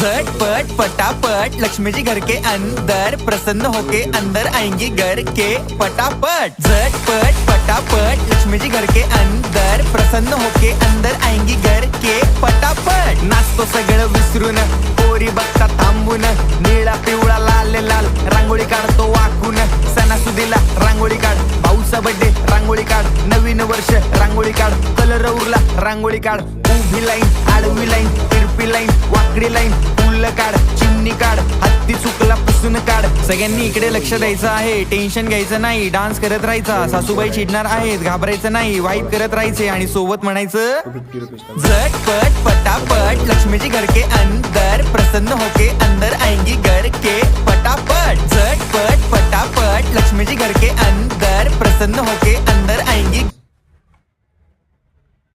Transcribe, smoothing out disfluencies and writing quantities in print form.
झटपट फटाफट लक्ष्मी जी घर के अंदर प्रसन्न होके अंदर आएंगी घर के फटाफट। झटपट फटाफट लक्ष्मी जी घर के अंदर प्रसन्न होके अंदर आएंगी घर के फटाफट। नाचतो सगळं विसरून पोरी बघता थांबून निळा पिवळा लाल लाल रांगोळी काढतो वाकून। सणासुदीला रांगोळी काढ, भाऊचा बर्थडे रांगोळी काढ, नवीन वर्ष रांगोळी काढ, कलर उरला रांगोळी काढ। उभी लाईन आडवी लाईन तिरपी लाईन वाकडी लाईन फुल काढ, चिमणी काढ, हत्ती चुकला पुसून काढ। सगळ्यांनी इकडे लक्ष द्यायचं आहे, टेन्शन घ्यायचं नाही, डान्स करत राहायचा। सासूबाई चिडणार आहेत, घाबरायचं नाही, वाईब करत राहायचे आणि सोबत म्हणायचं झटपट फटाफट लक्ष्मी जी घर के अंदर प्रसन्न होके अंदर आएंगी घर के फटाफट। झटपट फटाफट लक्ष्मी जी घर के अंदर प्रसन्न होके अंदर आएंगी